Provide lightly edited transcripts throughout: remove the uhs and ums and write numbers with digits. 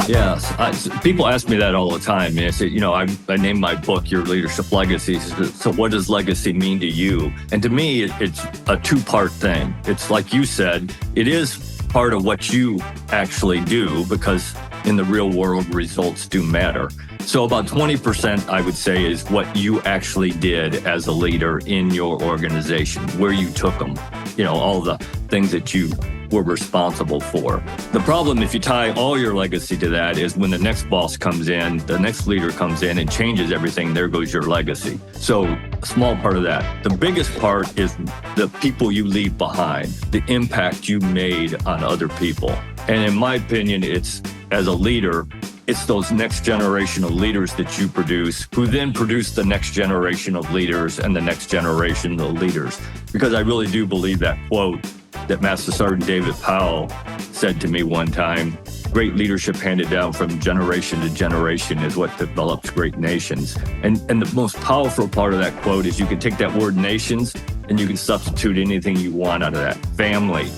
Yes. People ask me that all the time. I say, I named my book Your Leadership Legacy. So what does legacy mean to you? And to me, it's a two-part thing. It's like you said, it is part of what you actually do, because in the real world, results do matter. So about 20%, I would say, is what you actually did as a leader in your organization, where you took them, all the things that you were responsible for. The problem, if you tie all your legacy to that, is when the next boss comes in, the next leader comes in and changes everything, there goes your legacy. So a small part of that. The biggest part is the people you leave behind, the impact you made on other people. And in my opinion, it's, as a leader, it's those next generation of leaders that you produce, who then produce the next generation of leaders and the next generation of leaders. Because I really do believe that quote that Master Sergeant David Powell said to me one time, great leadership handed down from generation to generation is what develops great nations. And the most powerful part of that quote is you can take that word nations and you can substitute anything you want out of that. Family,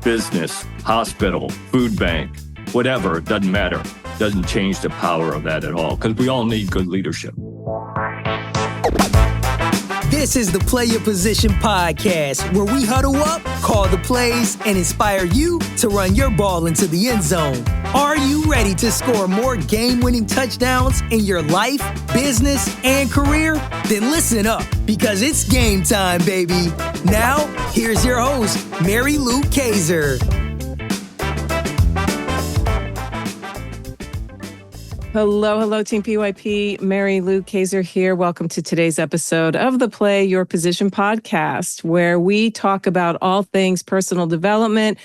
business, hospital, food bank, whatever, it doesn't matter. It doesn't change the power of that at all, because we all need good leadership. This is the Play Your Position podcast, where we huddle up, call the plays, and inspire you to run your ball into the end zone. Are you ready to score more game-winning touchdowns in your life, business, and career? Then listen up, because it's game time, baby. Now, here's your host, Mary Lou Kaiser. Hello, Team PYP. Mary Lou Kaiser here. Welcome to today's episode of the Play Your Position podcast, where we talk about all things personal development,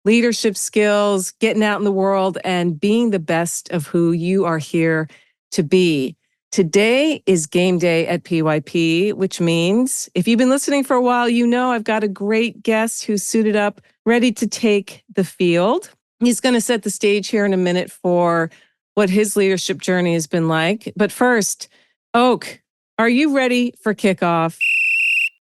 leadership skills, getting out in the world, and being the best of who you are here to be. Today is game day at PYP, which means if you've been listening for a while, you know I've got a great guest who's suited up, ready to take the field. He's going to set the stage here in a minute for what his leadership journey has been like. But first, Oak, are you ready for kickoff?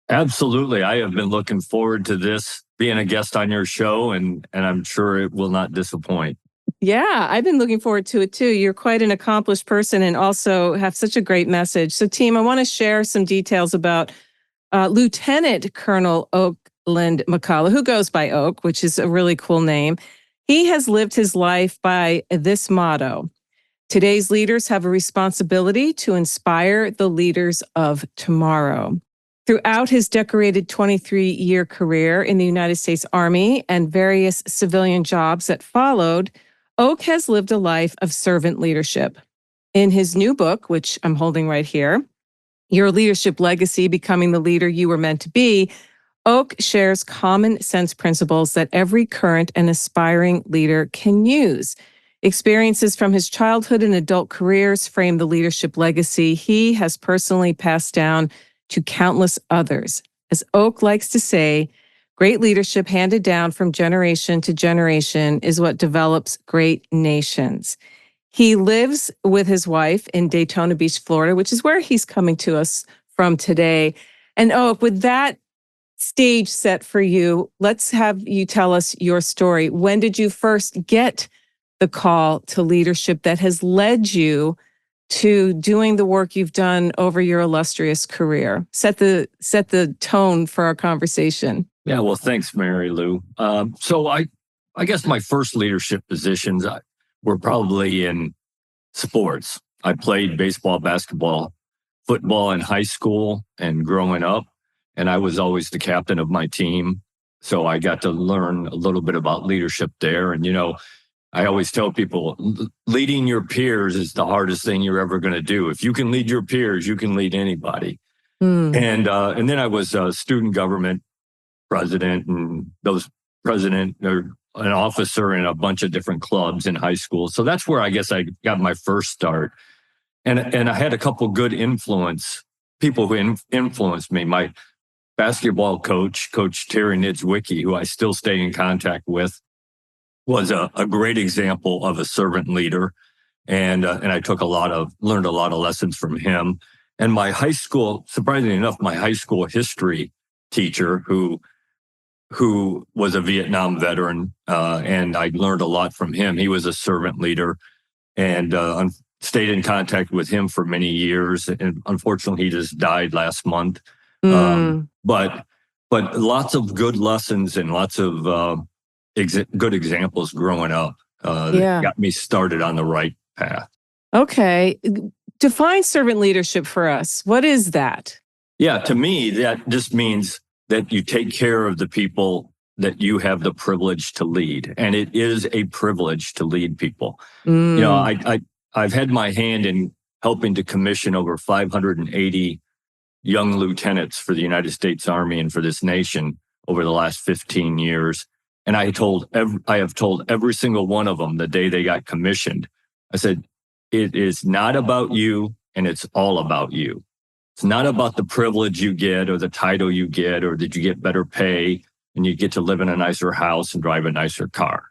Absolutely. I have been looking forward to this, being a guest on your show, and I'm sure it will not disappoint. Yeah, I've been looking forward to it too. You're quite an accomplished person and also have such a great message. So team, I want to share some details about Lieutenant Colonel Oakland McCulloch, who goes by Oak, which is a really cool name. He has lived his life by this motto: today's leaders have a responsibility to inspire the leaders of tomorrow. Throughout his decorated 23-year career in the United States Army and various civilian jobs that followed, Oak has lived a life of servant leadership. In his new book, which I'm holding right here, Your Leadership Legacy, Becoming the Leader You Were Meant to Be, Oak shares common sense principles that every current and aspiring leader can use. Experiences from his childhood and adult careers frame the leadership legacy he has personally passed down to countless others. As Oak likes to say, great leadership handed down from generation to generation is what develops great nations. He lives with his wife in Daytona Beach, Florida, which is where he's coming to us from today. And Oak, with that stage set for you, let's have you tell us your story. When did you first get the call to leadership that has led you to doing the work you've done over your illustrious career? Set the tone for our conversation. Yeah, well, thanks, Mary Lou. So I guess my first leadership positions were probably in sports. I played baseball, basketball, football in high school and growing up. And I was always the captain of my team. So I got to learn a little bit about leadership there. And, I always tell people, leading your peers is the hardest thing you're ever going to do. If you can lead your peers, you can lead anybody. And then I was a student government president and an officer in a bunch of different clubs in high school. So that's where I guess I got my first start. And I had a couple good people who influenced me. My basketball coach, Coach Terry Nidzwicki, who I still stay in contact with, was a great example of a servant leader. And I learned a lot of lessons from him. And my high school, surprisingly enough, my high school history teacher, who who was a Vietnam veteran, and I learned a lot from him. He was a servant leader, and stayed in contact with him for many years. And unfortunately, he just died last month. But lots of good lessons and lots of good examples growing up that got me started on the right path. Okay. Define servant leadership for us. What is that? Yeah, to me, that just means that you take care of the people that you have the privilege to lead. And it is a privilege to lead people. You know, I've had my hand in helping to commission over 580 young lieutenants for the United States Army and for this nation over the last 15 years. And I have told every single one of them the day they got commissioned, I said, it is not about you, and it's all about you. It's not about the privilege you get or the title you get or that you get better pay and you get to live in a nicer house and drive a nicer car.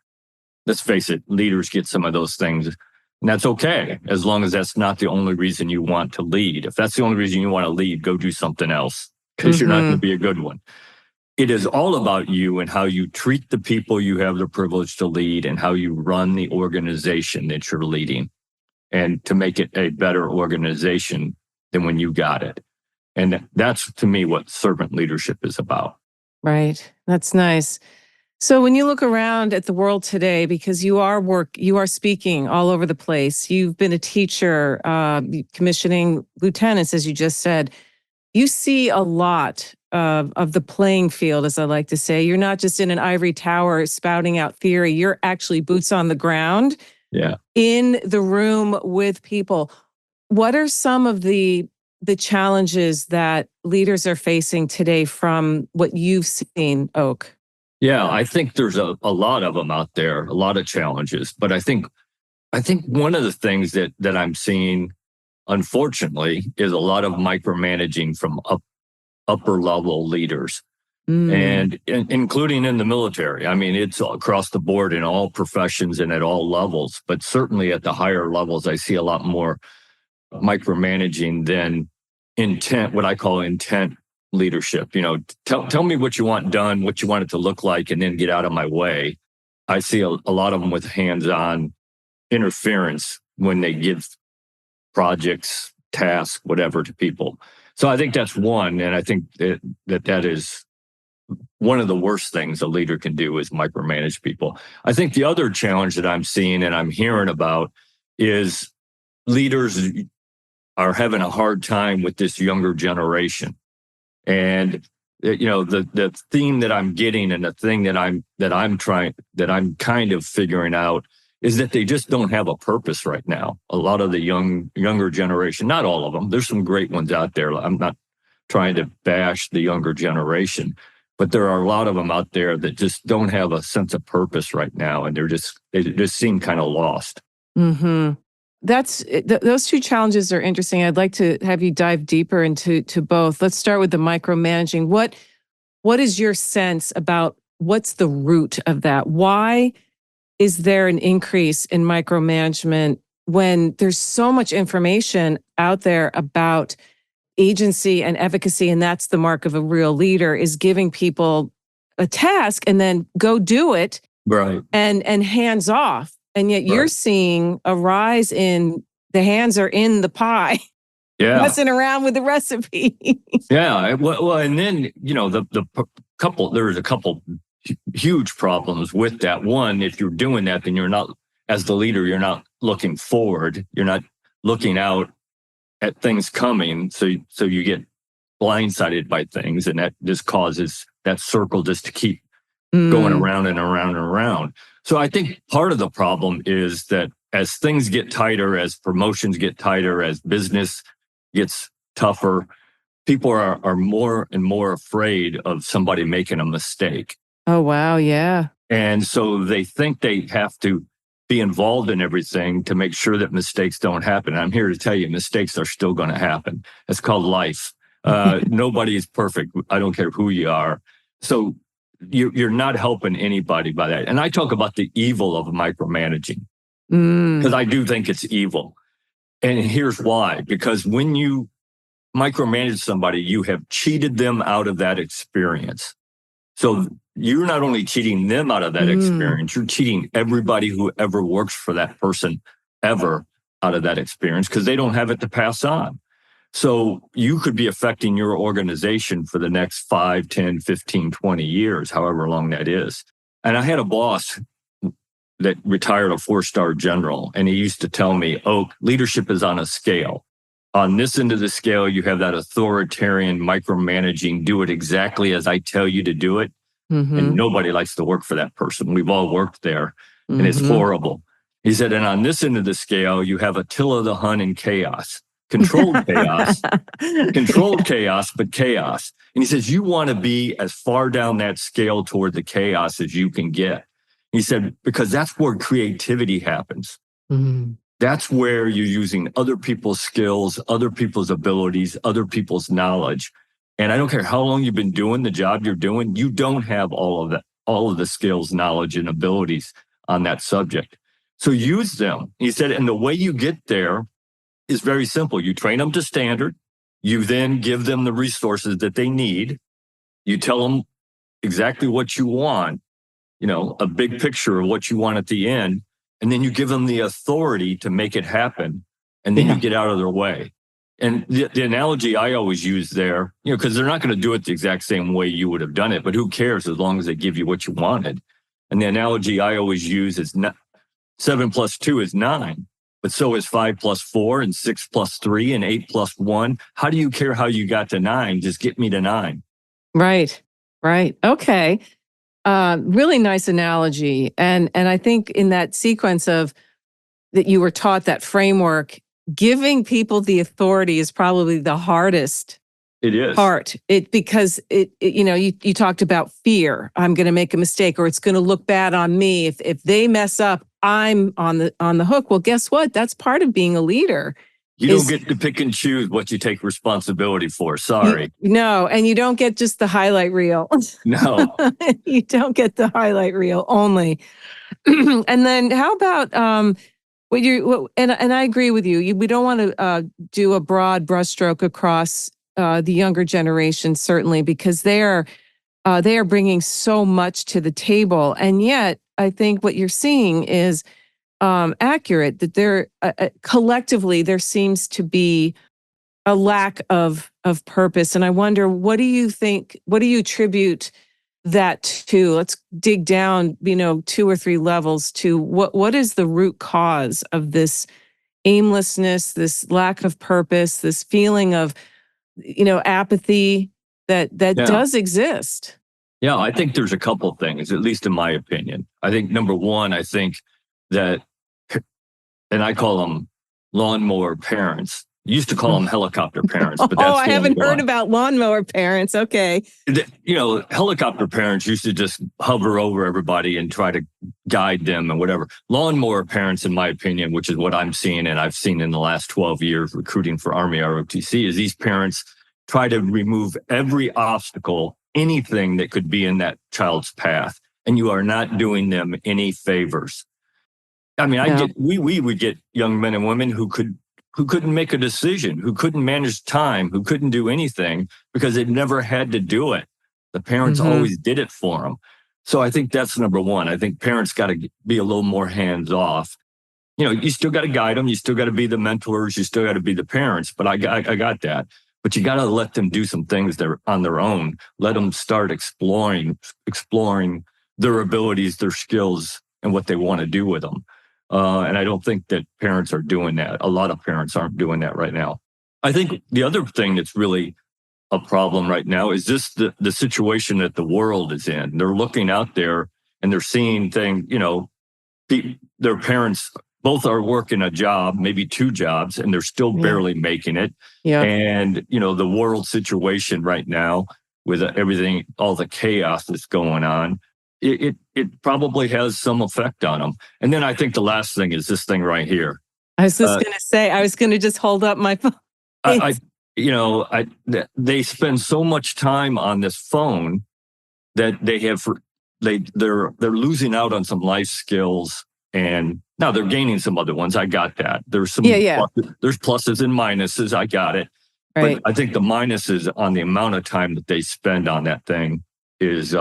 Let's face it, leaders get some of those things, and that's okay, as long as that's not the only reason you want to lead. If that's the only reason you want to lead, go do something else, because you're not going to be a good one. It is all about you and how you treat the people you have the privilege to lead and how you run the organization that you're leading, and to make it a better organization than when you got it. And that's, to me, what servant leadership is about. Right. That's nice. So when you look around at the world today, because you are speaking all over the place, you've been a teacher, commissioning lieutenants, as you just said, you see a lot of the playing field, as I like to say. You're not just in an ivory tower spouting out theory. You're actually boots on the ground, in the room with people. What are some of the challenges that leaders are facing today from what you've seen, Oak? Yeah, I think there's a lot of them out there, a lot of challenges. But I think one of the things that I'm seeing, unfortunately, is a lot of micromanaging from upper level leaders, and including in the military. I mean, it's across the board in all professions and at all levels, but certainly at the higher levels, I see a lot more micromanaging than intent, what I call intent leadership. You know, tell me what you want done, what you want it to look like, and then get out of my way. I see a lot of them with hands-on interference when they give projects, tasks, whatever to people. So I think that's one, and I think that is one of the worst things a leader can do, is micromanage people. I think the other challenge that I'm seeing and I'm hearing about is leaders are having a hard time with this younger generation. And you know, the theme that I'm getting, and the thing that I'm kind of figuring out, is that they just don't have a purpose right now. A lot of the younger generation, not all of them, there's some great ones out there. I'm not trying to bash the younger generation, but there are a lot of them out there that just don't have a sense of purpose right now, and they just seem kind of lost. Those two challenges are interesting. I'd like to have you dive deeper into both. Let's start with the micromanaging. What is your sense about what's the root of that? Why is there an increase in micromanagement when there's so much information out there about agency and efficacy? And that's the mark of a real leader, is giving people a task and then go do it, right? And hands off. And yet you're seeing a rise in the hands are in the pie, messing around with the recipe. Well, and then, you know, there's a couple huge problems with that. One, if you're doing that, then you're not, as the leader, you're not looking forward. You're not looking out at things coming. So you get blindsided by things, and that just causes that circle just to keep going around and around and around. So I think part of the problem is that as things get tighter, as promotions get tighter, as business gets tougher, people are more and more afraid of somebody making a mistake. Oh, wow. Yeah. And so they think they have to be involved in everything to make sure that mistakes don't happen. And I'm here to tell you, mistakes are still going to happen. It's called life. Nobody is perfect. I don't care who you are. So you're not helping anybody by that. And I talk about the evil of micromanaging, because I do think it's evil. And here's why. Because when you micromanage somebody, you have cheated them out of that experience. So you're not only cheating them out of that experience, you're cheating everybody who ever works for that person ever out of that experience because they don't have it to pass on. So you could be affecting your organization for the next 5, 10, 15, 20 years, however long that is. And I had a boss that retired, a 4-star general, and he used to tell me, "Oak, leadership is on a scale. On this end of the scale, you have that authoritarian micromanaging, do it exactly as I tell you to do it." And nobody likes to work for that person. We've all worked there, and it's horrible. He said, and on this end of the scale, you have Attila the Hun in chaos. Controlled chaos, but chaos. And he says, you want to be as far down that scale toward the chaos as you can get. He said, because that's where creativity happens. That's where you're using other people's skills, other people's abilities, other people's knowledge. And I don't care how long you've been doing the job you're doing, you don't have all of the skills, knowledge, and abilities on that subject. So use them. He said, and the way you get there is very simple. You train them to standard. You then give them the resources that they need. You tell them exactly what you want, a big picture of what you want at the end. And then you give them the authority to make it happen. And then you get out of their way. And the analogy I always use there, because they're not going to do it the exact same way you would have done it, but who cares as long as they give you what you wanted. And the analogy I always use is 7 plus 2 is 9. But so is 5 plus 4 and 6 plus 3 and 8 plus 1. How do you care how you got to 9? Just get me to 9. Right. Okay. Really nice analogy. And I think in that sequence of that you were taught that framework, giving people the authority is probably the hardest part. Because you talked about fear. I'm going to make a mistake, or it's going to look bad on me. If they mess up, I'm on the hook. Well, guess what? That's part of being a leader. You don't get to pick and choose what you take responsibility for. Sorry. No, and you don't get just the highlight reel. No. You don't get the highlight reel only. And then how about and I agree with you. We don't want to do a broad brushstroke across the younger generation, certainly, because they are bringing so much to the table. And yet, I think what you're seeing is accurate, that there collectively there seems to be a lack of purpose. And I wonder, what do you think? What do you attribute that to? Let's dig down, 2 or 3 levels to what is the root cause of this aimlessness, this lack of purpose, this feeling of apathy that does exist. Yeah, I think there's a couple things, at least in my opinion. I think number one, I think that, and I call them lawnmower parents. Used to call them helicopter parents, but that's I haven't heard about lawnmower parents. Okay. Helicopter parents used to just hover over everybody and try to guide them and whatever. Lawnmower parents, in my opinion, which is what I'm seeing and I've seen in the last 12 years recruiting for Army ROTC, is these parents try to remove every obstacle, anything that could be in that child's path, and you are not doing them any favors. I mean, we would get young men and women who couldn't make a decision, who couldn't manage time, who couldn't do anything because they've never had to do it. The parents always did it for them. So I think that's number one. I think parents got to be a little more hands off. You still got to guide them. You still got to be the mentors. You still got to be the parents. But I got that. But you got to let them do some things that are on their own. Let them start exploring their abilities, their skills, and what they want to do with them. And I don't think that parents are doing that. A lot of parents aren't doing that right now. I think the other thing that's really a problem right now is just the situation that the world is in. They're looking out there and they're seeing things, their parents both are working a job, maybe 2 jobs, and they're still barely making it. Yeah. And, the world situation right now with everything, all the chaos that's going on, it probably has some effect on them. And then I think the last thing is this thing right here. I was just going to say, I was going to just hold up my phone. They spend so much time on this phone that they're losing out on some life skills, and now they're gaining some other ones. I got that. There's some there's pluses and minuses. I got it. Right. But I think the minus is on the amount of time that they spend on that thing is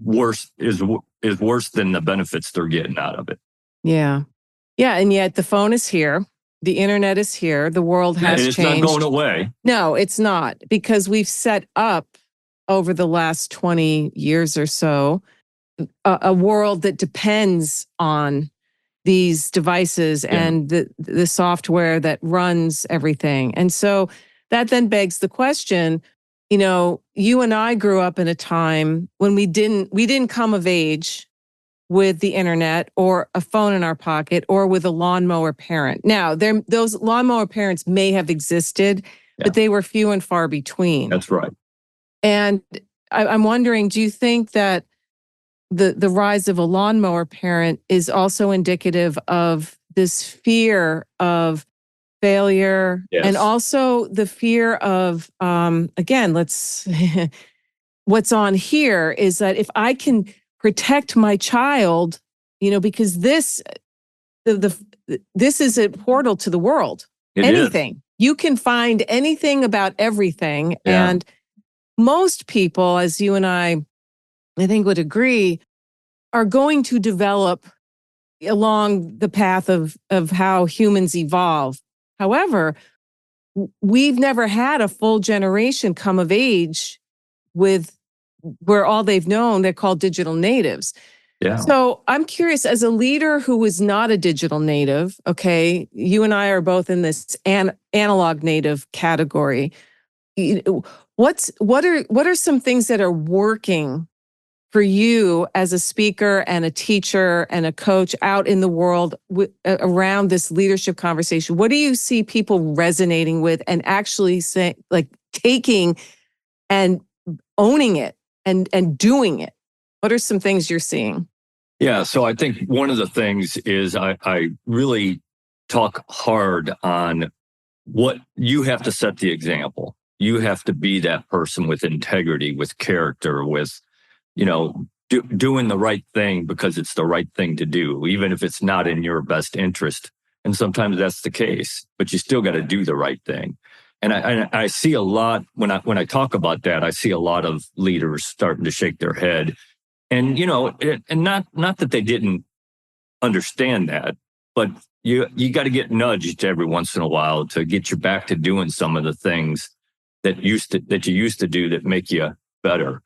worse than the benefits they're getting out of it. Yeah. Yeah. And yet the phone is here. The internet is here. The world has and it's changed. not going away. No, it's not, because we've set up over the last 20 years or so a world that depends on these devices and the software that runs everything. And so that then begs the question, you and I grew up in a time when we didn't come of age with the internet or a phone in our pocket or with a lawnmower parent. Now, those lawnmower parents may have existed, but they were few and far between. That's right. And I'm wondering, do you think that the rise of a lawnmower parent is also indicative of this fear of failure and also the fear of, again, what's on here is that if I can protect my child, because this is a portal to the world. Anything. You can find anything about everything. Yeah. And most people, as you and I think would agree, are going to develop along the path of how humans evolve. However, we've never had a full generation come of age where all they've known, they're called digital natives. Yeah. So I'm curious, as a leader who is not a digital native, okay, you and I are both in this analog native category. What are some things that are working for you as a speaker and a teacher and a coach out in the world around this leadership conversation? What do you see people resonating with and actually taking and owning it and doing it? What are some things you're seeing? Yeah, so I think one of the things is I really talk hard on what you have to set the example. You have to be that person with integrity, with character, with, doing the right thing because it's the right thing to do, even if it's not in your best interest. And sometimes that's the case, but you still got to do the right thing. And I see a lot when I talk about that, I see a lot of leaders starting to shake their head. And, and not that they didn't understand that, but you got to get nudged every once in a while to get you back to doing some of the things that you used to do that make you better.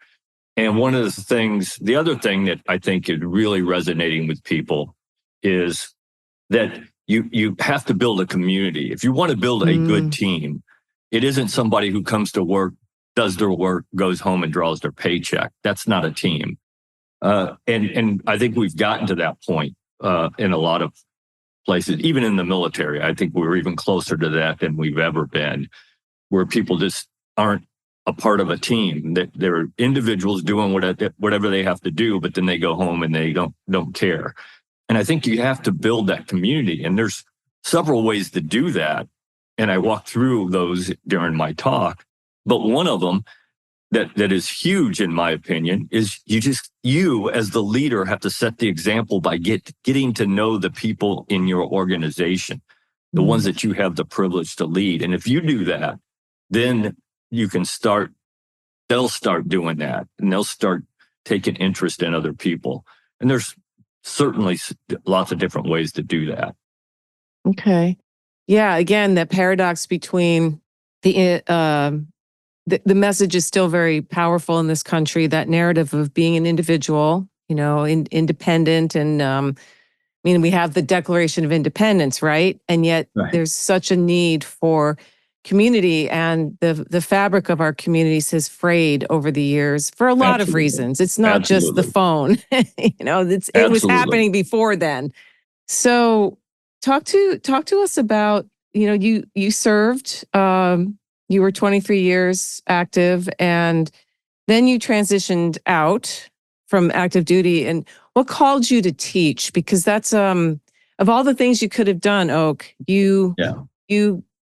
And the other thing that I think is really resonating with people is that you have to build a community. If you want to build a good team, it isn't somebody who comes to work, does their work, goes home and draws their paycheck. That's not a team. And I think we've gotten to that point in a lot of places, even in the military. I think we're even closer to that than we've ever been, where people just aren't a part of a team. They're individuals doing whatever they have to do, but then they go home and they don't care. And I think you have to build that community. And there's several ways to do that. And I walk through those during my talk. But one of them that is huge, in my opinion, is you as the leader have to set the example by getting to know the people in your organization, the ones that you have the privilege to lead. And if you do that, then they'll start doing that, and they'll start taking interest in other people. And there's certainly lots of different ways to do that. Okay. Yeah. Again, that paradox between the message is still very powerful in this country, that narrative of being an individual, independent. And we have the Declaration of Independence, right? And yet there's such a need for community, and the fabric of our communities has frayed over the years for a lot of reasons. It's not just the phone, it was happening before then. So talk to us about, you served, you were 23 years active, and then you transitioned out from active duty. And what called you to teach? Because that's, of all the things you could have done, Oak, you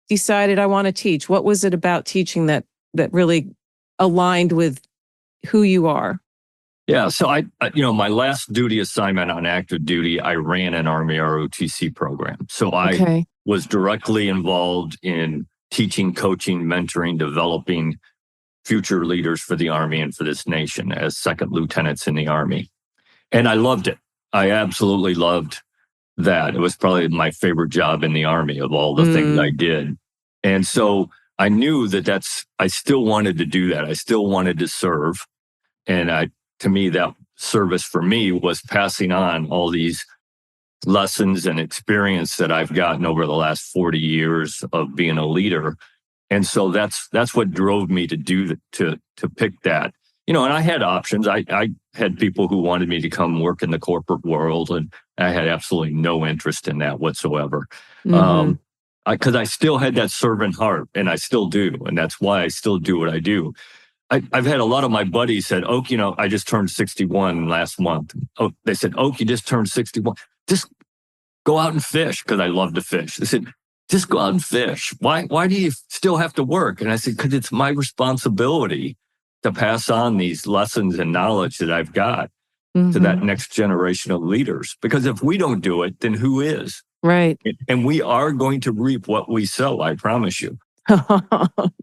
decided, I want to teach. What was it about teaching that really aligned with who you are? Yeah. So my last duty assignment on active duty, I ran an Army ROTC program. So I was directly involved in teaching, coaching, mentoring, developing future leaders for the Army and for this nation as second lieutenants in the Army. And I loved it. I absolutely loved that. It was probably my favorite job in the Army of all the things I did. And so I knew I still wanted to do that. I still wanted to serve. And to me, that service for me was passing on all these lessons and experience that I've gotten over the last 40 years of being a leader. And so that's what drove me to pick that. And I had options. I had people who wanted me to come work in the corporate world, and I had absolutely no interest in that whatsoever. Because I still had that servant heart, and I still do. And that's why I still do what I do. I've had a lot of my buddies said, Oak, I just turned 61 last month. Oh, they said, Oak, you just turned 61. Just go out and fish, because I love to fish. They said, just go out and fish. Why do you still have to work? And I said, because it's my responsibility to pass on these lessons and knowledge that I've got to that next generation of leaders. Because if we don't do it, then who is? Right. And we are going to reap what we sow, I promise you.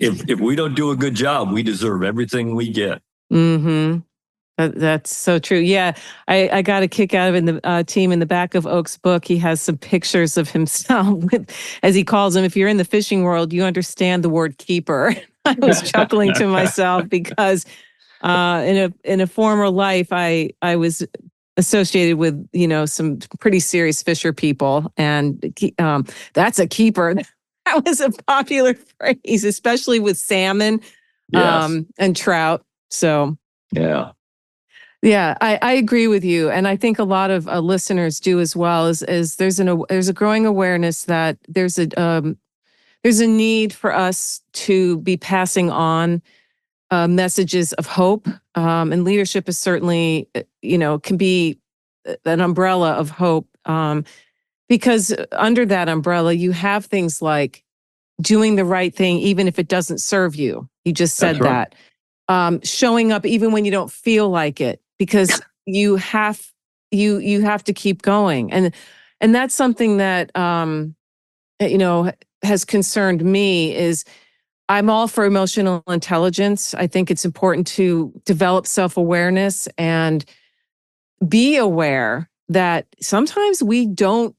If we don't do a good job, we deserve everything we get. That's so true. Yeah, I got a kick out of it in the team. In the back of Oak's book, he has some pictures of himself with, as he calls them. If you're in the fishing world, you understand the word keeper. I was chuckling to myself because in a former life, I was associated with some pretty serious fisher people, and that's a keeper. That was a popular phrase, especially with salmon and trout. So yeah, I agree with you, and I think a lot of listeners do as well. Is there's a growing awareness that there's a need for us to be passing on messages of hope, and leadership is certainly can be an umbrella of hope, because under that umbrella you have things like doing the right thing even if it doesn't serve you. You just said that. Showing up even when you don't feel like it, because you have to keep going, and that's something that has concerned me. Is I'm all for emotional intelligence. I think it's important to develop self-awareness and be aware that sometimes we don't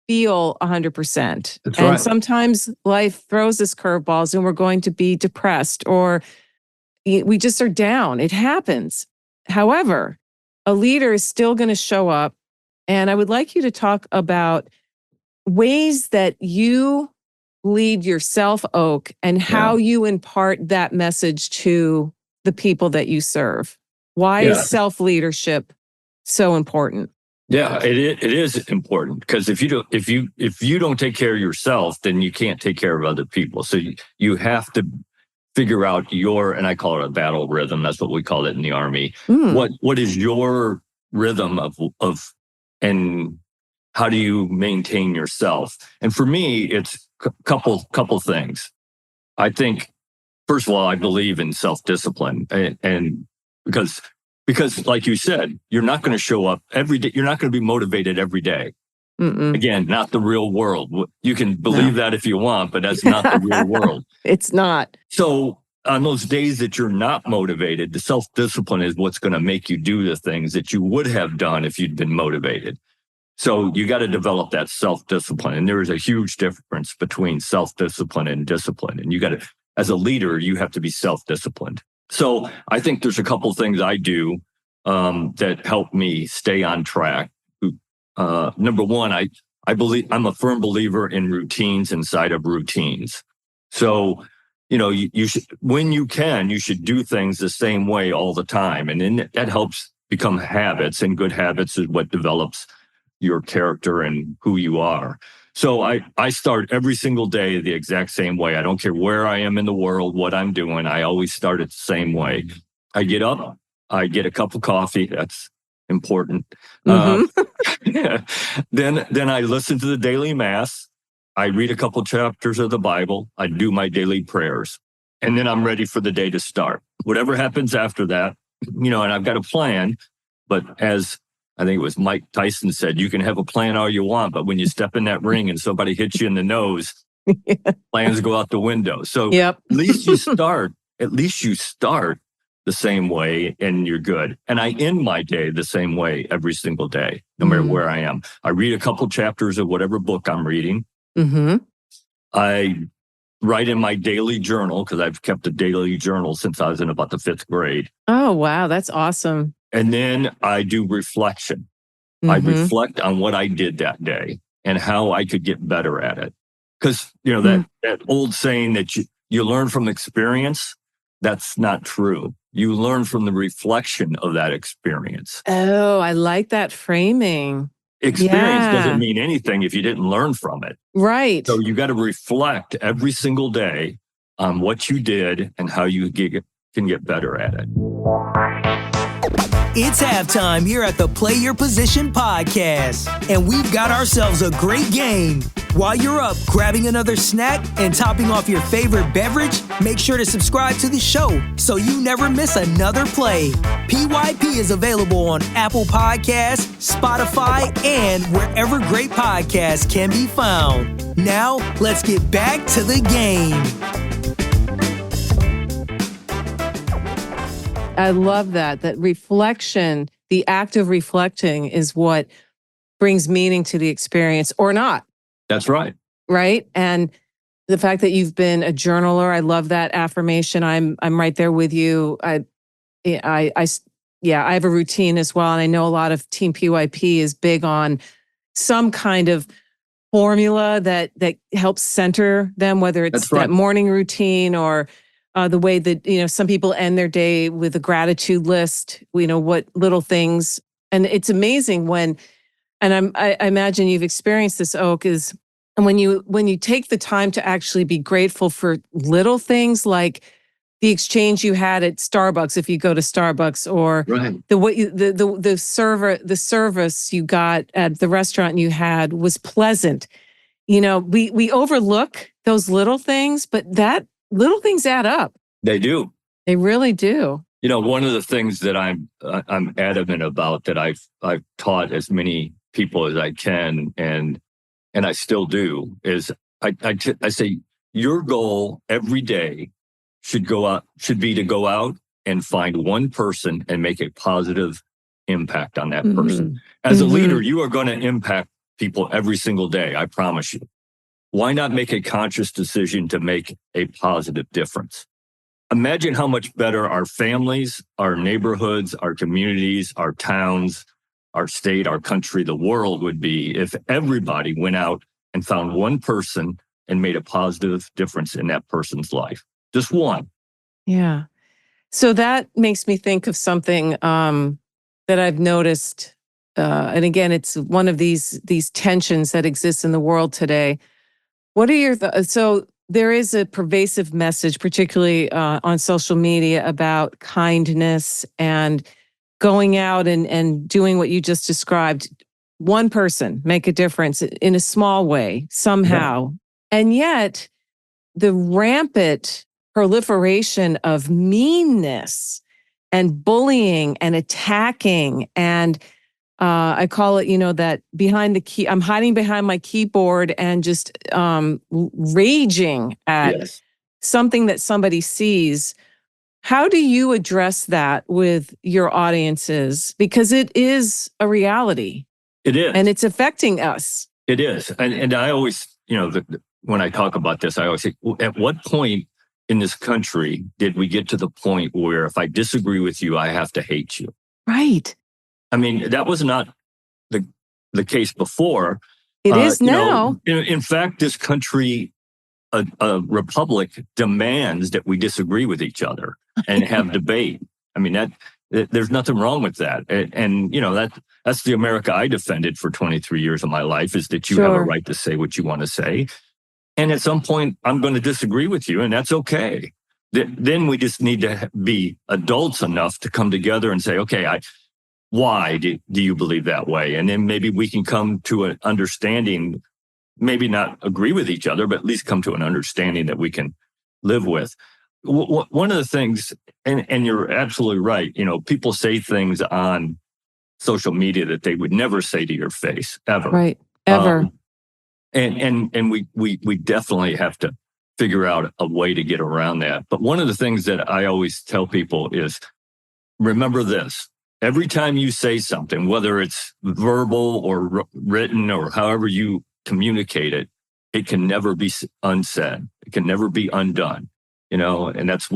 feel 100%. And sometimes life throws us curveballs and we're going to be depressed, or we just are down. It happens. However, a leader is still going to show up. And I would like you to talk about ways that you lead yourself, Oak, and how you impart that message to the people that you serve. Why is self-leadership so important? Yeah, it is important, because if you don't take care of yourself, then you can't take care of other people. So you have to figure out and I call it a battle rhythm. That's what we call it in the Army. What is your rhythm of and how do you maintain yourself? And for me, it's a couple things. I think, first of all, I believe in self-discipline, and because like you said, you're not going to show up every day. You're not going to be motivated every day. Again, not the real world. You can believe that if you want, but that's not the real world. It's not. So on those days that you're not motivated, the self-discipline is what's going to make you do the things that you would have done if you'd been motivated. So you got to develop that self-discipline. And there is a huge difference between self-discipline and discipline. And you got to, as a leader, you have to be self-disciplined. So I think there's a couple things I do that help me stay on track. Number one, I believe I'm a firm believer in routines inside of routines. So, you should, when you can, you should do things the same way all the time. And then that helps become habits, and good habits is what develops your character and who you are. So I start every single day the exact same way. I don't care where I am in the world, what I'm doing. I always start it the same way. I get up, I get a cup of coffee. That's important. Then I listen to the daily mass. I read a couple chapters of the Bible. I do my daily prayers, and then I'm ready for the day to start. Whatever happens after that, and I've got a plan, but as I think it was Mike Tyson said, you can have a plan all you want, but when you step in that ring and somebody hits you in the nose, plans go out the window. So at least you start at least you start the same way and you're good. And I end my day the same way every single day, no matter where I am. I read a couple chapters of whatever book I'm reading. I write in my daily journal, because I've kept a daily journal since I was in about the 5th grade. Oh, wow. That's awesome. And then I do reflection. I reflect on what I did that day and how I could get better at it. Because, that old saying that you learn from experience, that's not true. You learn from the reflection of that experience. Oh, I like that framing. Experience doesn't mean anything if you didn't learn from it. Right. So you got to reflect every single day on what you did and how you can get better at it. It's halftime here at the Play Your Position podcast, and we've got ourselves a great game. While you're up grabbing another snack and topping off your favorite beverage, make sure to subscribe to the show so you never miss another play. PYP is available on Apple Podcasts, Spotify, and wherever great podcasts can be found. Now, let's get back to the game. I love that reflection, the act of reflecting is what brings meaning to the experience or not. That's right. Right. And the fact that you've been a journaler, I love that affirmation. I'm right there with you. I have a routine as well. And I know a lot of Team PYP is big on some kind of formula that helps center them, whether it's that morning routine or the way that, some people end their day with a gratitude list, what little things. And it's amazing and I imagine you've experienced this, Oak, is when you take the time to actually be grateful for little things like the exchange you had at Starbucks, if you go to Starbucks, or the service you got at the restaurant you had was pleasant. We overlook those little things, but that little things add up. They do. They really do. One of the things that I'm adamant about, that I've taught as many people as I can, and I still do, is I say your goal every day should be to go out and find one person and make a positive impact on that person. As a leader, you are going to impact people every single day. I promise you. Why not make a conscious decision to make a positive difference? Imagine how much better our families, our neighborhoods, our communities, our towns, our state, our country, the world would be if everybody went out and found one person and made a positive difference in that person's life. Just one. Yeah. So that makes me think of something that I've noticed. And again, it's one of these tensions that exist in the world today. What are your thoughts? So there is a pervasive message, particularly on social media, about kindness and going out and doing what you just described. One person make a difference in a small way, somehow. Yeah. And yet, the rampant proliferation of meanness and bullying and attacking and I call it, that behind the key, I'm hiding behind my keyboard and just raging at something that somebody sees. How do you address that with your audiences? Because it is a reality. It is. And it's affecting us. It is. And I always, when I talk about this, I always say, at what point in this country did we get to the point where if I disagree with you, I have to hate you? Right. I mean, that was not the case before. It is now. In fact, this country, a republic, demands that we disagree with each other and have debate. I mean, there's nothing wrong with that. And that's the America I defended for 23 years of my life, is that you have a right to say what you want to say. And at some point, I'm going to disagree with you, and that's okay. Then we just need to be adults enough to come together and say, okay, why do you believe that way? And then maybe we can come to an understanding, maybe not agree with each other, but at least come to an understanding that we can live with. One of the things, and you're absolutely right, people say things on social media that they would never say to your face, ever. Right, ever. And we definitely have to figure out a way to get around that. But one of the things that I always tell people is, remember this. Every time you say something, whether it's verbal or written or however you communicate it, it can never be unsaid. It can never be undone. And that's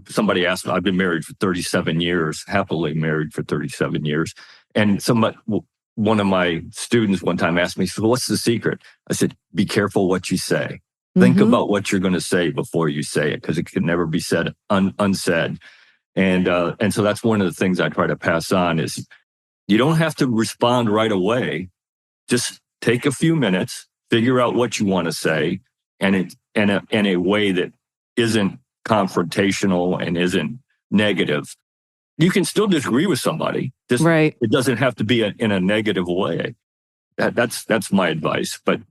somebody asked me, I've been married for 37 years, happily married for 37 years. And one of my students one time asked me, so what's the secret? I said, be careful what you say. Think about what you're going to say before you say it, because it can never be said unsaid. And so that's one of the things I try to pass on is you don't have to respond right away. Just take a few minutes, figure out what you want to say, and in a way that isn't confrontational and isn't negative. You can still disagree with somebody. Right. It doesn't have to be in a negative way. That's my advice. But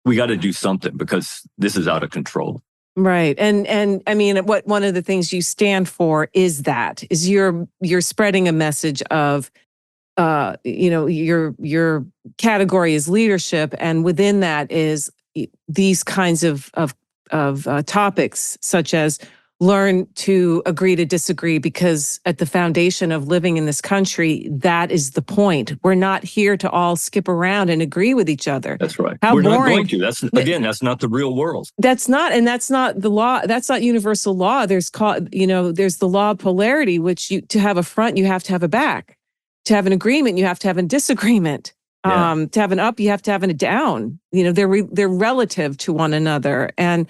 we got to do something because this is out of control. Right. And I mean, one of the things you stand for is you're spreading a message of, your category is leadership. And within that is these kinds of topics, such as learn to agree to disagree, because at the foundation of living in this country, that is the point. We're not here to all skip around and agree with each other. That's right. How We're boring. not going to. That's not the real world. That's not the law. That's not universal law. There's the law of polarity, which to have a front, you have to have a back. To have an agreement, you have to have a disagreement. Yeah. To have an up, you have to have a down. They're relative to one another, and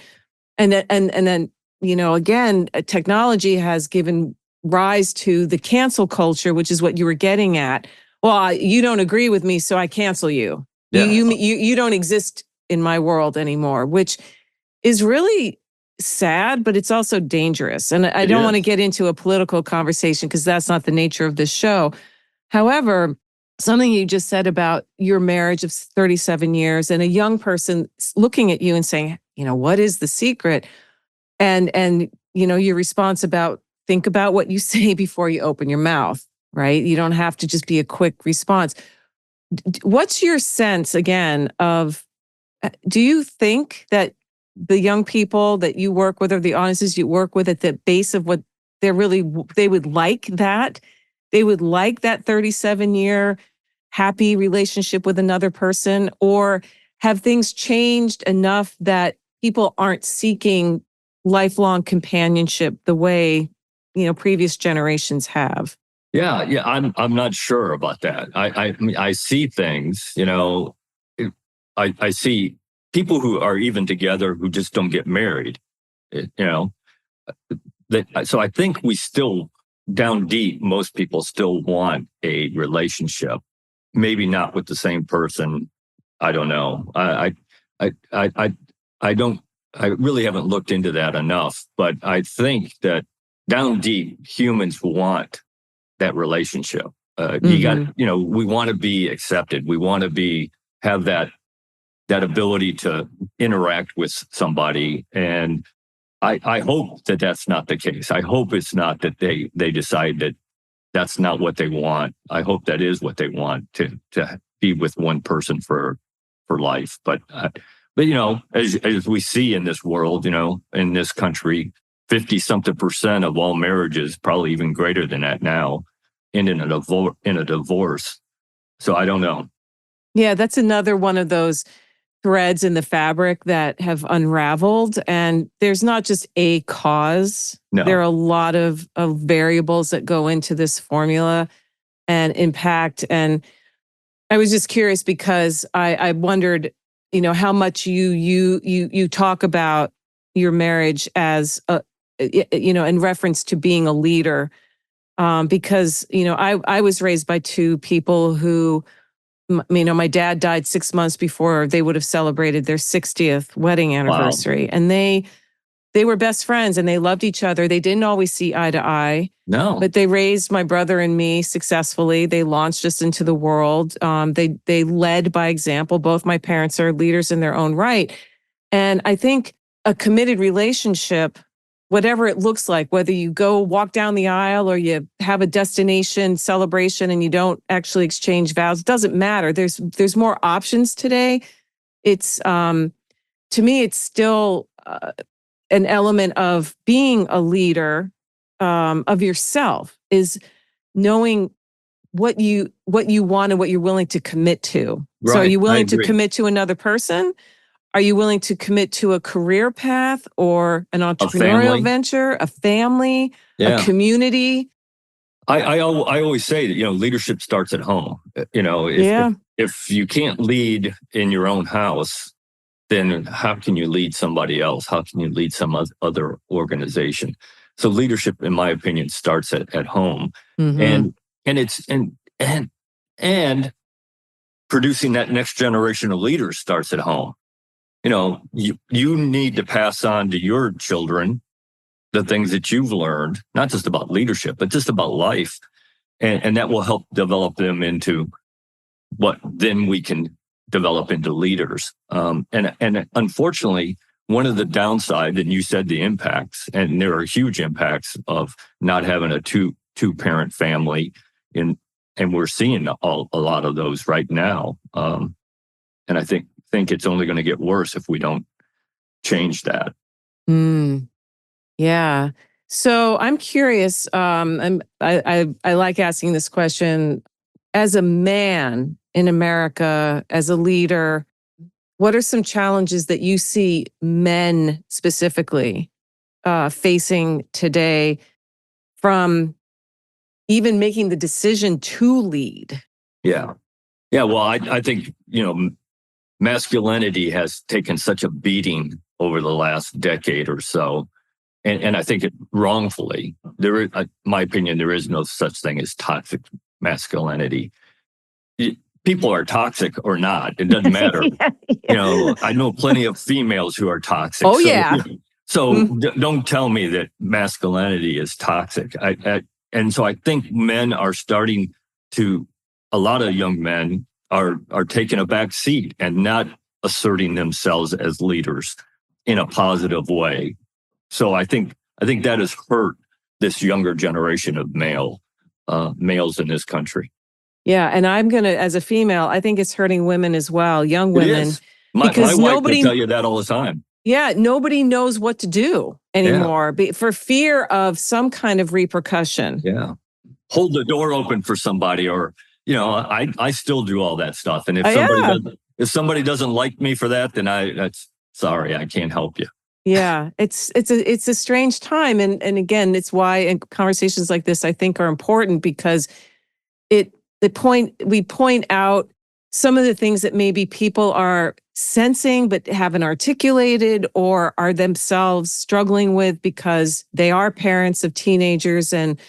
then again, technology has given rise to the cancel culture, which is what you were getting at. Well, you don't agree with me, so I cancel you. Yeah. You don't exist in my world anymore, which is really sad, but it's also dangerous. And I don't want to get into a political conversation because that's not the nature of this show. However, something you just said about your marriage of 37 years and a young person looking at you and saying, what is the secret? And your response about think about what you say before you open your mouth, right? You don't have to just be a quick response. What's your sense, again, do you think that the young people that you work with or the audiences you work with at the base of what they would like that? They would like that 37-year happy relationship with another person? Or have things changed enough that people aren't seeking lifelong companionship the way, previous generations have? Yeah, I'm not sure about that. I mean, I see things, I see people who are even together who just don't get married, so I think we still, down deep, most people still want a relationship, maybe not with the same person. I don't know. I really haven't looked into that enough, but I think that down deep, humans want that relationship. We want to be accepted. We want to have that ability to interact with somebody. And I hope that that's not the case. I hope it's not that they decide that that's not what they want. I hope that is what they want, to be with one person for life. But as we see in this world, in this country, 50-something% of all marriages, probably even greater than that now, end in a divorce. So I don't know. Yeah, that's another one of those threads in the fabric that have unraveled. And there's not just a cause. No. There are a lot of variables that go into this formula and impact. And I was just curious because I wondered, how much you talk about your marriage as in reference to being a leader. Because, I was raised by two people who, my dad died 6 months before they would have celebrated their 60th wedding anniversary. Wow. And they were best friends and they loved each other. They didn't always see eye to eye. No. But they raised my brother and me successfully. They launched us into the world. They led by example. Both my parents are leaders in their own right. And I think a committed relationship, whatever it looks like, whether you go walk down the aisle or you have a destination celebration and you don't actually exchange vows, it doesn't matter. There's more options today. It's to me, it's still an element of being a leader of yourself is knowing what you want and what you're willing to commit to. So are Right. you I willing to agree. commit to another person? Are you willing to commit to a career path or an A entrepreneurial family. venture, a family, a Yeah. community? I always say that, leadership starts at home. Yeah. If you can't lead in your own house, then how can you lead somebody else? How can you lead some other organization? So leadership, in my opinion, starts at home, Mm-hmm. and it's and producing that next generation of leaders starts at home. You need to pass on to your children the things that you've learned, not just about leadership, but just about life, and that will help develop them into what then we can develop into leaders. And unfortunately, one of the downside, and you said the impacts, and there are huge impacts of not having a two parent family, and we're seeing a lot of those right now. And I think it's only going to get worse if we don't change that. Mm, yeah. So I'm curious, and I like asking this question. As a man in America, as a leader, what are some challenges that you see men specifically facing today from even making the decision to lead? Yeah. Yeah. Well, I think, masculinity has taken such a beating over the last decade or so. And I think it wrongfully. My opinion, there is no such thing as toxic masculinity. People are toxic or not. It doesn't matter. Yeah. I know plenty of females who are toxic. Oh, yeah. So don't tell me that masculinity is toxic. And so I think men are starting to, a lot of young men are taking a back seat and not asserting themselves as leaders in a positive way. So I think that has hurt this younger generation of males in this country. Yeah, and I'm gonna, as a female, I think it's hurting women as well, young It women, is. My because wife will tell you that all the time. yeah, nobody knows what to do anymore for fear of some kind of repercussion. Yeah. Hold the door open for somebody, or I still do all that stuff. And if somebody doesn't like me for that, then that's sorry, I can't help you. Yeah, it's a strange time, and again, it's why in conversations like this I think are important, because we point out some of the things that maybe people are sensing but haven't articulated or are themselves struggling with because they are parents of teenagers and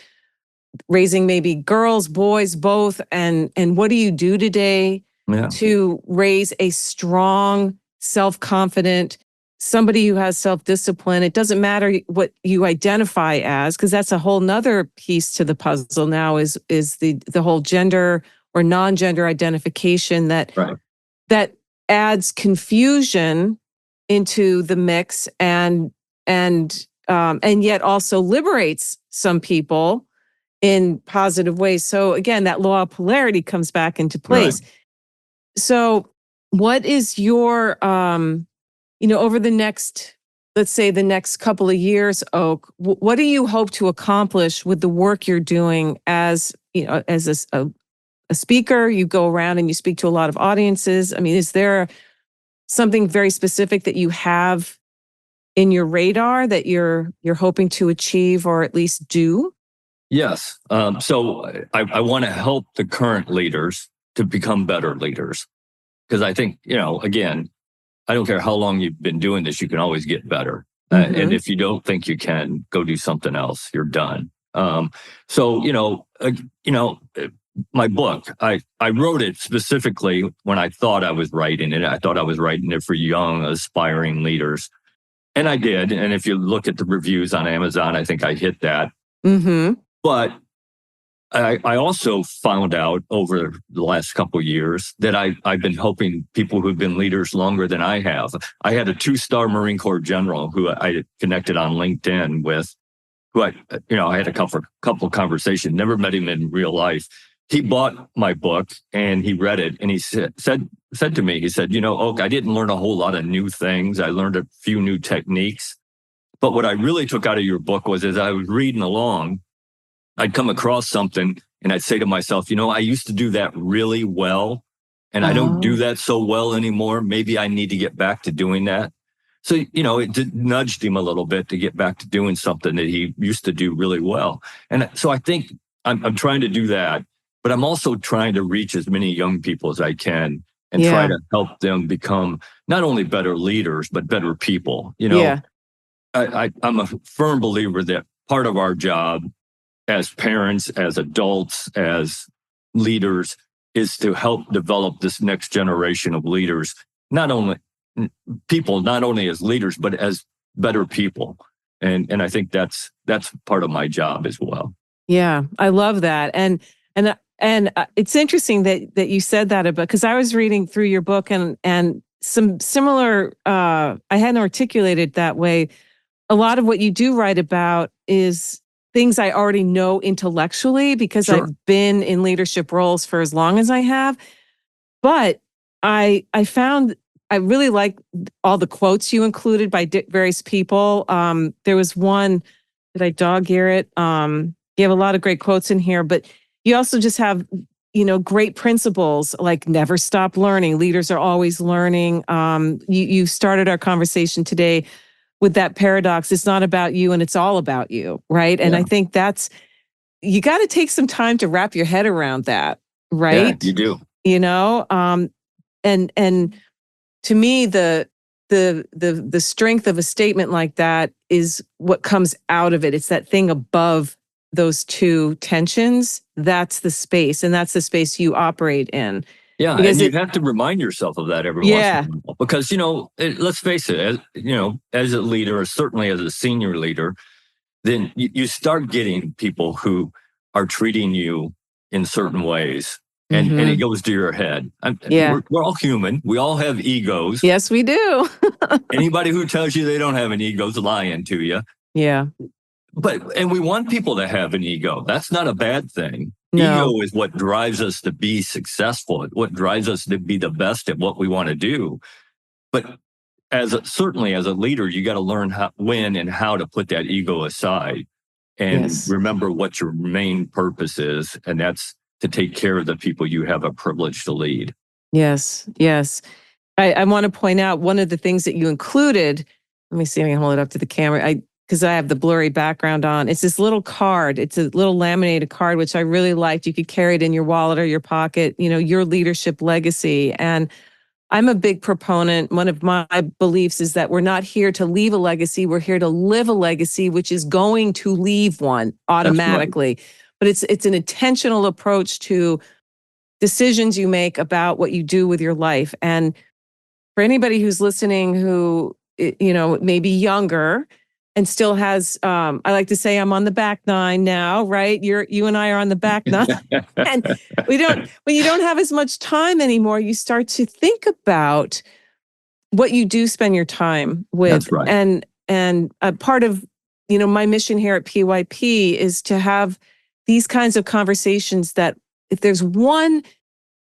raising maybe girls, boys, both. And what do you do today to raise a strong, self-confident, somebody who has self-discipline? It doesn't matter what you identify as, because that's a whole nother piece to the puzzle now is the whole gender or non-gender identification that adds confusion into the mix and yet also liberates some people in positive ways. So again, that law of polarity comes back into place. Right. So what is your, over the next, let's say the next couple of years, Oak, what do you hope to accomplish with the work you're doing as a speaker? You go around and you speak to a lot of audiences. I mean, is there something very specific that you have in your radar that you're hoping to achieve or at least do? Yes. So I want to help the current leaders to become better leaders, because I think, again, I don't care how long you've been doing this, you can always get better. And if you don't think you can, go do something else. You're done. My book, I wrote it specifically when I thought I was writing it. I thought I was writing it for young, aspiring leaders. And I did. And if you look at the reviews on Amazon, I think I hit that. Mm-hmm. But I also found out over the last couple of years that I've been helping people who've been leaders longer than I have. I had a 2-star Marine Corps general who I connected on LinkedIn with, who I had a couple of conversations, never met him in real life. He bought my book and he read it, and he said to me, he said, Oak, I didn't learn a whole lot of new things. I learned a few new techniques, But what I really took out of your book was as I was reading along, I'd come across something and I'd say to myself, I used to do that really well, and I don't do that so well anymore. Maybe I need to get back to doing that. So, it nudged him a little bit to get back to doing something that he used to do really well. And so I think I'm trying to do that, but I'm also trying to reach as many young people as I can and try to help them become not only better leaders, but better people. I'm a firm believer that part of our job as parents, as adults, as leaders, is to help develop this next generation of leaders, not only as leaders, but as better people. And I think that's part of my job as well. Yeah, I love that. And it's interesting that you said that about, because I was reading through your book and some similar, I hadn't articulated that way. A lot of what you do write about is things I already know intellectually because I've been in leadership roles for as long as I have. But I found I really like all the quotes you included by various people. There was one, did I dog ear it? You have a lot of great quotes in here, but you also just have, great principles like never stop learning. Leaders are always learning. You started our conversation today with that paradox. It's not about you and it's all about you, right? And I think you got to take some time to wrap your head around that, right? Yeah, you do. And to me, the strength of a statement like that is what comes out of it. It's that thing above those two tensions. That's the space, and that's the space you operate in. Yeah, because and you have to remind yourself of that every once in a while. Because, let's face it, as a leader, or certainly as a senior leader, then you start getting people who are treating you in certain ways. And it goes to your head. We're all human. We all have egos. Yes, we do. Anybody who tells you they don't have an ego is lying to you. Yeah. And we want people to have an ego. That's not a bad thing. No. Ego is what drives us to be successful. What drives us to be the best at what we want to do. But certainly as a leader, you got to learn when and how to put that ego aside and remember what your main purpose is. And that's to take care of the people you have a privilege to lead. Yes. I want to point out one of the things that you included. Let me see if I can hold it up to the camera. Because I have the blurry background on. It's this little card. It's a little laminated card, which I really liked. You could carry it in your wallet or your pocket, your leadership legacy. And I'm a big proponent. One of my beliefs is that we're not here to leave a legacy. We're here to live a legacy, which is going to leave one automatically. But it's an intentional approach to decisions you make about what you do with your life. And for anybody who's listening who, may be younger and still has, I like to say I'm on the back nine now, right? You and I are on the back nine. And when you don't have as much time anymore, you start to think about what you do spend your time with. That's right. And a part of, my mission here at PYP is to have these kinds of conversations that if there's one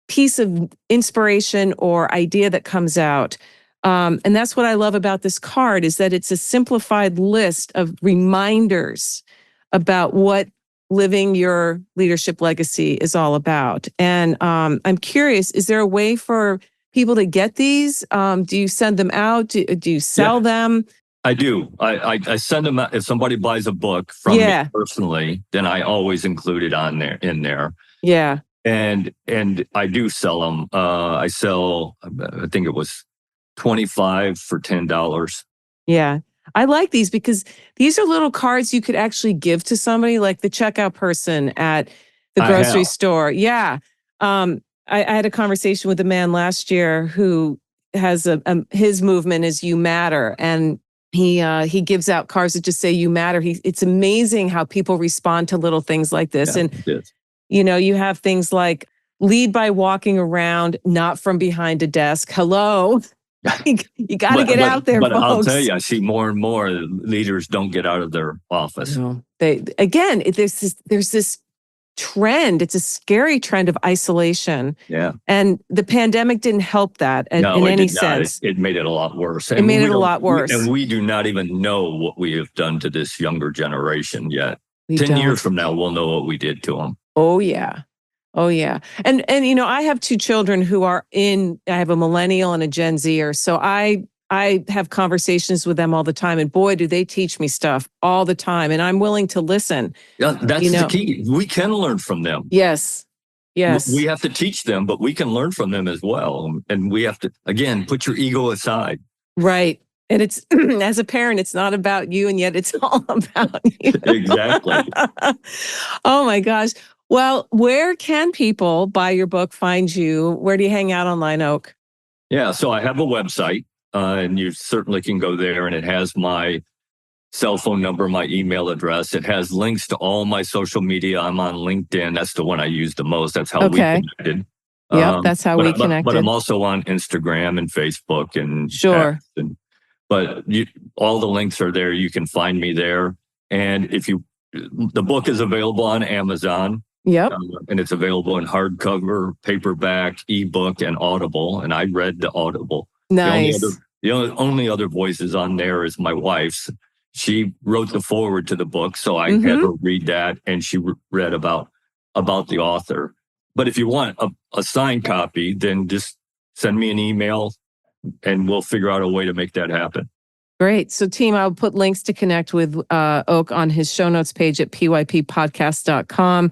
piece of inspiration or idea that comes out, and that's what I love about this card is that it's a simplified list of reminders about what living your leadership legacy is all about. And I'm curious, is there a way for people to get these? Do you send them out? Do you sell them? I do. I send them out. If somebody buys a book from me personally, then I always include it in there. Yeah. And I do sell them. I sell, I think it was 25 for $10. Yeah. I like these because these are little cards you could actually give to somebody, like the checkout person at the grocery store. Yeah. I had a conversation with a man last year who has his movement is You Matter, and he gives out cards that just say You Matter. It's amazing how people respond to little things like this. And you have things like lead by walking around, not from behind a desk. Hello. You got to get out there, but folks. I'll tell you, I see more and more leaders don't get out of their office. No, there's this trend. It's a scary trend of isolation. Yeah. And the pandemic didn't help that in No, it any did not. sense. It made it a lot worse. It made it a lot worse. And we do not even know what we have done to this younger generation yet. We 10 don't. years from now, we'll know what we did to them. Oh, yeah. Oh, yeah. And I have two children who I have a millennial and a Gen Zer. So I have conversations with them all the time. And boy, do they teach me stuff all the time. And I'm willing to listen. Yeah, that's the key. We can learn from them. Yes. Yes. We have to teach them, but we can learn from them as well. And we have to, again, put your ego aside. Right. And it's, as a parent, it's not about you, and yet it's all about you. Exactly. Oh my gosh. Well, where can people buy your book, find you? Where do you hang out online, Oak? Yeah, so I have a website, and you certainly can go there, and it has my cell phone number, my email address. It has links to all my social media. I'm on LinkedIn. That's the one I use the most. That's how we connected. Yep, that's how we connected. But I'm also on Instagram and Facebook and sure. But all the links are there. You can find me there. And the book is available on Amazon. Yep. And it's available in hardcover, paperback, ebook, and Audible. And I read the Audible. Nice. The only other voices on there is my wife's. She wrote the foreword to the book, so I had her read that, and she read about the author. But if you want a signed copy, then just send me an email, and we'll figure out a way to make that happen. Great. So, team, I'll put links to connect with Oak on his show notes page at pyppodcast.com.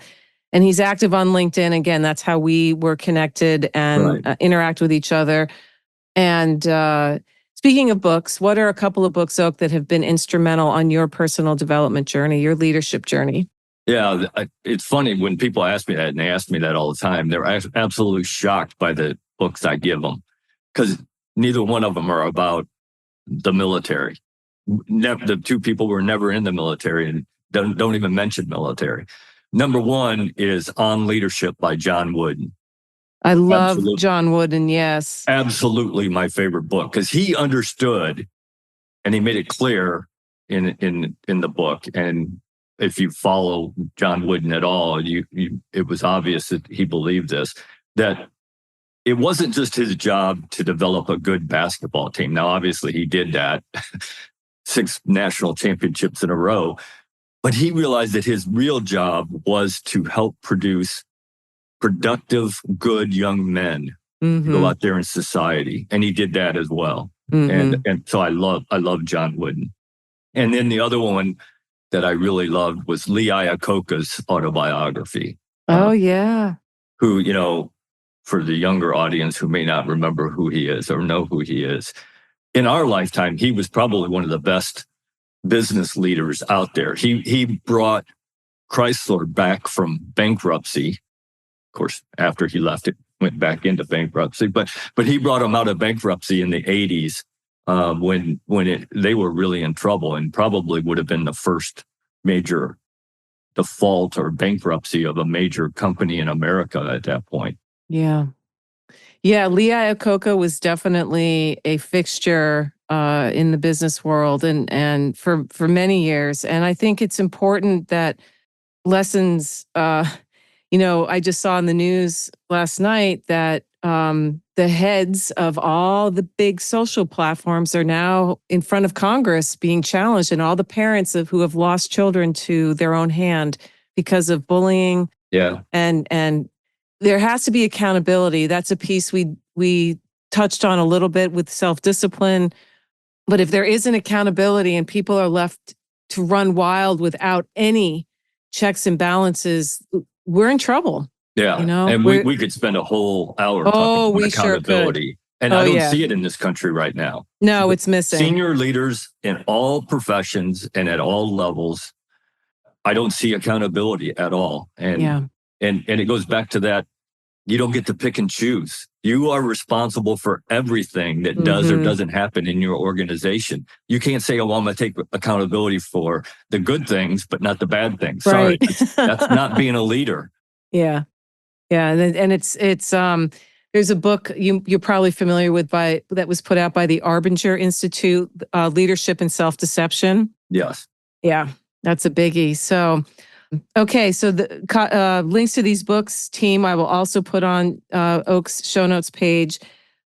And he's active on LinkedIn. Again, that's how we were connected and interact with each other. And speaking of books, what are a couple of books, Oak, that have been instrumental on your personal development journey, your leadership journey? Yeah, it's funny when people ask me that, and they ask me that all the time. They're absolutely shocked by the books I give them, because neither one of them are about the military. The two people were never in the military and don't even mention military. Number one is On Leadership by John Wooden. I love John Wooden, yes. Absolutely my favorite book, because he understood and he made it clear in the book. And if you follow John Wooden at all, it was obvious that he believed this, that it wasn't just his job to develop a good basketball team. Now, obviously, he did that, 6 national championships in a row. But he realized that his real job was to help produce productive, good young men to go out there in society. And he did that as well. And so I love John Wooden. And then the other one that I really loved was Lee Iacocca's autobiography. Oh, yeah. Who, for the younger audience who may not remember who he is or know who he is, in our lifetime, he was probably one of the best business leaders out there. He brought Chrysler back from bankruptcy. Of course, after he left, it went back into bankruptcy. But he brought them out of bankruptcy in the 80s when they were really in trouble, and probably would have been the first major default or bankruptcy of a major company in America at that point. Yeah. Yeah, Lee Iacocca was definitely a fixture in the business world and for many years. And I think it's important that lessons, I just saw in the news last night that the heads of all the big social platforms are now in front of Congress being challenged, and all the parents who have lost children to their own hand because of bullying. Yeah. And there has to be accountability. That's a piece we touched on a little bit with self-discipline. But if there isn't accountability and people are left to run wild without any checks and balances, we're in trouble. Yeah. And we could spend a whole hour talking about accountability. Sure, and I don't see it in this country right now. No, it's missing. Senior leaders in all professions and at all levels, I don't see accountability at all. And it goes back to that. You don't get to pick and choose. You are responsible for everything that does or doesn't happen in your organization. You can't say, "Oh, I'm going to take accountability for the good things, but not the bad things." Right. Sorry, that's not being a leader. Yeah, and it's there's a book you're probably familiar with that was put out by the Arbinger Institute, Leadership and Self-Deception. Yes. Yeah, that's a biggie. So Okay, so the links to these books, team, I will also put on Oak's show notes page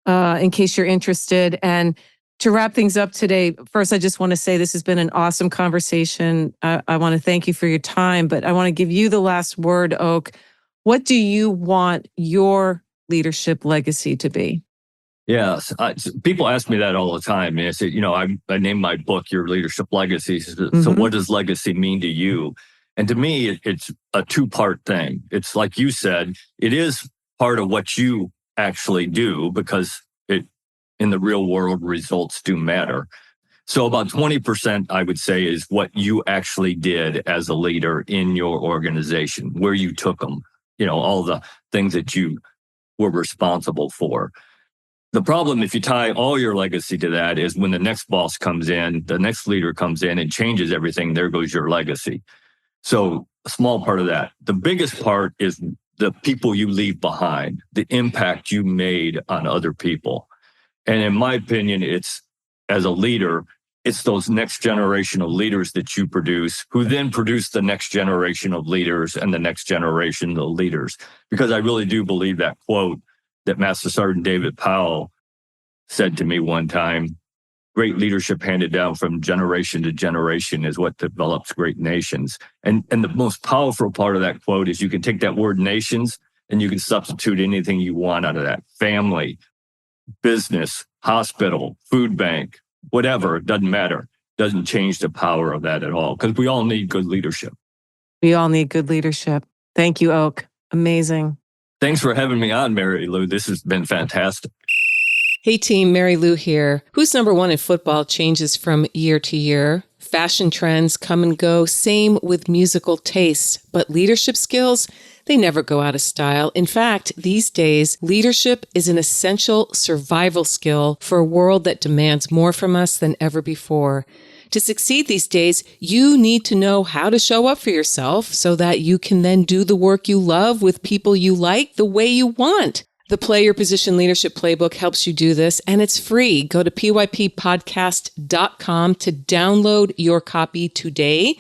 in case you're interested. And to wrap things up today, first, I just want to say this has been an awesome conversation. I want to thank you for your time, but I want to give you the last word, Oak. What do you want your leadership legacy to be? Yes. People ask me that all the time. And I say, I named my book, Your Leadership Legacy. So what does legacy mean to you? And to me, it's a two-part thing. It's like you said, it is part of what you actually do because in the real world, results do matter. So about 20%, I would say, is what you actually did as a leader in your organization, where you took them, all the things that you were responsible for. The problem, if you tie all your legacy to that, is when the next boss comes in, the next leader comes in and changes everything, there goes your legacy. So a small part of that. The biggest part is the people you leave behind, the impact you made on other people. And in my opinion, it's, as a leader, it's those next generation of leaders that you produce, who then produce the next generation of leaders and the next generation of leaders. Because I really do believe that quote that Master Sergeant David Powell said to me one time, great leadership handed down from generation to generation is what develops great nations. And the most powerful part of that quote is you can take that word nations and you can substitute anything you want out of that. Family, business, hospital, food bank, whatever, it doesn't matter. Doesn't change the power of that at all, because we all need good leadership. We all need good leadership. Thank you, Oak. Amazing. Thanks for having me on, Mary Lou. This has been fantastic. Hey team, Mary Lou here. Who's number one in football changes from year to year. Fashion trends come and go, same with musical tastes. But leadership skills, they never go out of style. In fact, these days, leadership is an essential survival skill for a world that demands more from us than ever before. To succeed these days, you need to know how to show up for yourself so that you can then do the work you love with people you like the way you want. The Play Your Position Leadership Playbook helps you do this, and it's free. Go to pyppodcast.com to download your copy today.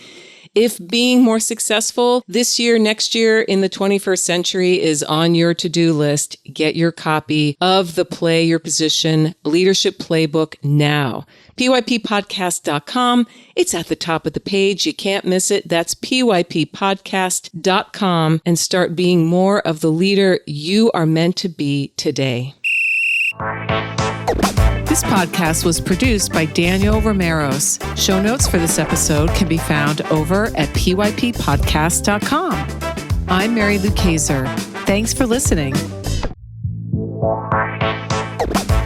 If being more successful this year, next year, in the 21st century is on your to-do list, get your copy of the Play Your Position Leadership Playbook now. pyppodcast.com. It's at the top of the page. You can't miss it. That's pyppodcast.com, and start being more of the leader you are meant to be today. This podcast was produced by Daniel Romeros. Show notes for this episode can be found over at pyppodcast.com. I'm Mary Lou Kaiser. Thanks for listening.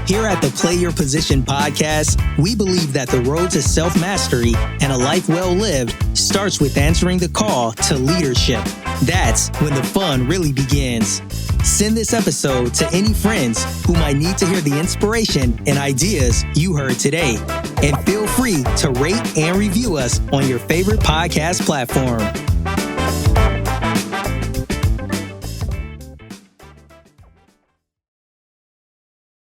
Here at the Play Your Position podcast, we believe that the road to self-mastery and a life well lived starts with answering the call to leadership. That's when the fun really begins. Send this episode to any friends who might need to hear the inspiration and ideas you heard today. And feel free to rate and review us on your favorite podcast platform.